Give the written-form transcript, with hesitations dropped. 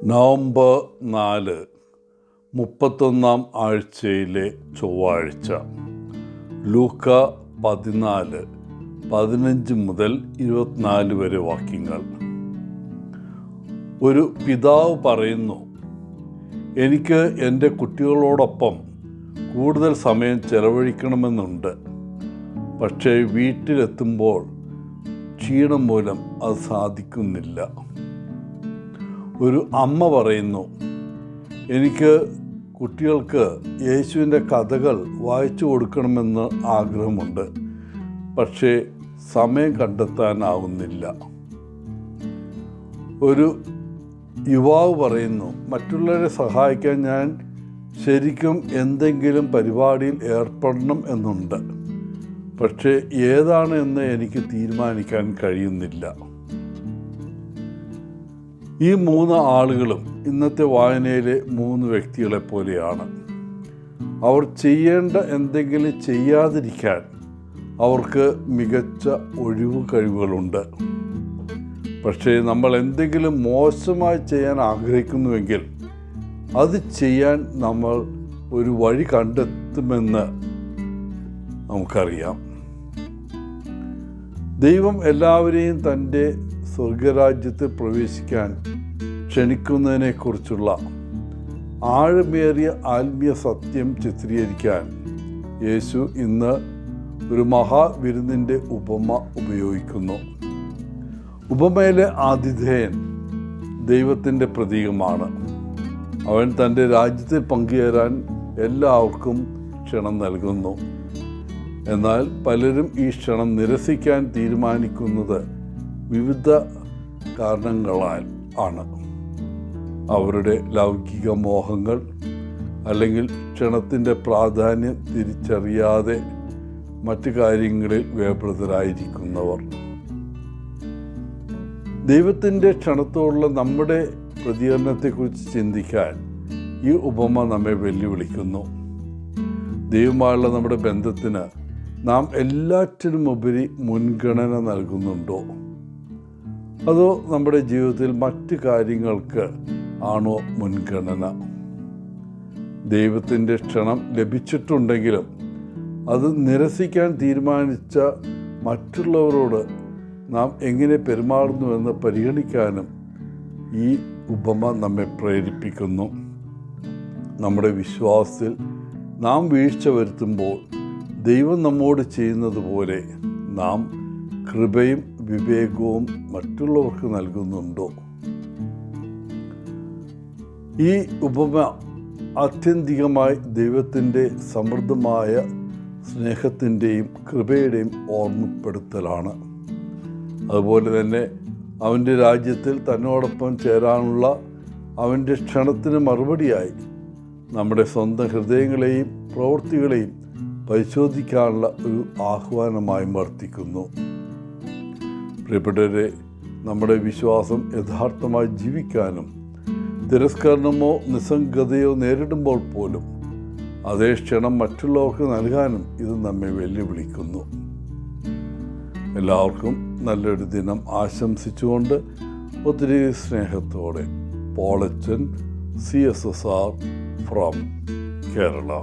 November 4 31 ആഴ്ചയിലെ ചൊവ്വാഴ്ച. ലൂക്ക 14 15 മുതൽ 24 വരെ വാക്യങ്ങൾ. ഒരു പിതാവ് പറയുന്നു, എനിക്ക് എൻ്റെ കുട്ടികളോടൊപ്പം കൂടുതൽ സമയം ചെലവഴിക്കണമെന്നുണ്ട്. പക്ഷേ വീട്ടിലെത്തുമ്പോൾ ക്ഷീണം മൂലം അത് സാധിക്കുന്നില്ല. ഒരു അമ്മ പറയുന്നു, എനിക്ക് കുട്ടികൾക്ക് യേശുവിൻ്റെ കഥകൾ വായിച്ചു കൊടുക്കണമെന്ന് ആഗ്രഹമുണ്ട്. പക്ഷേ സമയം കണ്ടെത്താനാവുന്നില്ല. ഒരു യുവാവ് പറയുന്നു, മറ്റുള്ളവരെ സഹായിക്കാൻ ഞാൻ ശരിക്കും എന്തെങ്കിലും പരിപാടിയിൽ ഏർപ്പെടണം എന്നുണ്ട്. പക്ഷേ ഏതാണ് എന്ന് എനിക്ക് തീരുമാനിക്കാൻ കഴിയുന്നില്ല. ഈ 3 ആളുകളും ഇന്നത്തെ വായനയിലെ 3 വ്യക്തികളെ പോലെയാണ്. അവർ ചെയ്യേണ്ട എന്തെങ്കിലും ചെയ്യാതിരിക്കാൻ അവർക്ക് മികച്ച ഒഴിവ് കഴിവുകളുണ്ട്. പക്ഷേ നമ്മൾ എന്തെങ്കിലും മോശമായി ചെയ്യാൻ ആഗ്രഹിക്കുന്നുവെങ്കിൽ അത് ചെയ്യാൻ നമ്മൾ ഒരു വഴി കണ്ടെത്തുമെന്ന് നമുക്കറിയാം. ദൈവം എല്ലാവരെയും തൻ്റെ സ്വർഗരാജ്യത്തിൽ പ്രവേശിക്കാൻ ക്ഷണിക്കുന്നതിനെക്കുറിച്ചുള്ള ആഴമേറിയ ആത്മീയ സത്യം ചിത്രീകരിക്കാൻ യേശു ഇന്ന് ഒരു മഹാവിരുന്നിൻ്റെ ഉപമ ഉപയോഗിക്കുന്നു. ഉപമയിലെ ആതിഥേയൻ ദൈവത്തിൻ്റെ പ്രതീകമാണ്. അവൻ തൻ്റെ രാജ്യത്തിൽ പങ്കുചേരാൻ എല്ലാവർക്കും ക്ഷണം നൽകുന്നു. എന്നാൽ പലരും ഈ ക്ഷണം നിരസിക്കാൻ തീരുമാനിക്കുന്നത് വിവിധ കാരണങ്ങളാൽ ആണ്. അവരുടെ ലൗകിക മോഹങ്ങൾ, അല്ലെങ്കിൽ ക്ഷണത്തിൻ്റെ പ്രാധാന്യം തിരിച്ചറിയാതെ മറ്റു കാര്യങ്ങളിൽ വ്യാപൃതരായിരിക്കുന്നവർ. ദൈവത്തിൻ്റെ ക്ഷണത്തോടുള്ള നമ്മുടെ പ്രതികരണത്തെക്കുറിച്ച് ചിന്തിക്കാൻ ഈ ഉപമ നമ്മെ വെല്ലുവിളിക്കുന്നു. ദൈവമായുള്ള നമ്മുടെ ബന്ധത്തിന് നാം എല്ലാറ്റിനുമുപരി മുൻഗണന നൽകുന്നുണ്ടോ? അതോ നമ്മുടെ ജീവിതത്തിൽ മറ്റ് കാര്യങ്ങൾക്ക് ആണോ മുൻഗണന? ദൈവത്തിൻ്റെ ക്ഷണം ലഭിച്ചിട്ടുണ്ടെങ്കിലും അത് നിരസിക്കാൻ തീരുമാനിച്ച മറ്റുള്ളവരോട് നാം എങ്ങനെ പെരുമാറുന്നുവെന്ന് പരിഗണിക്കാനും ഈ ഉപമ നമ്മെ പ്രേരിപ്പിക്കുന്നു. നമ്മുടെ വിശ്വാസത്തിൽ നാം വീഴ്ച വരുത്തുമ്പോൾ ദൈവം നമ്മോട് ചെയ്യുന്നത് പോലെ നാം കൃപയും വിവേകവും മറ്റുള്ളവർക്ക് നൽകുന്നുണ്ടോ? ഈ ഉപമ ആത്യന്തികമായി ദൈവത്തിൻ്റെ സമൃദ്ധമായ സ്നേഹത്തിൻ്റെയും കൃപയുടെയും ഓർമ്മപ്പെടുത്തലാണ്. അതുപോലെ തന്നെ അവൻ്റെ രാജ്യത്തിൽ തന്നോടൊപ്പം ചേരാനുള്ള അവൻ്റെ ക്ഷണത്തിന് മറുപടിയായി നമ്മുടെ സ്വന്തം ഹൃദയങ്ങളെയും പ്രവൃത്തികളെയും പരിശോധിക്കാനുള്ള ഒരു ആഹ്വാനമായി വർത്തിക്കുന്നു. പ്രിയപ്പെട്ടവരെ, നമ്മുടെ വിശ്വാസം യഥാർത്ഥമായി ജീവിക്കാനും തിരസ്കരണമോ നിസ്സംഗതയോ നേരിടുമ്പോൾ പോലും അതേ ക്ഷണം മറ്റുള്ളവർക്ക് നൽകാനും ഇത് നമ്മെ വെല്ലുവിളിക്കുന്നു. എല്ലാവർക്കും നല്ലൊരു ദിനം ആശംസിച്ചുകൊണ്ട് ഒത്തിരി സ്നേഹത്തോടെ പോളച്ചൻ, CSSR from Kerala.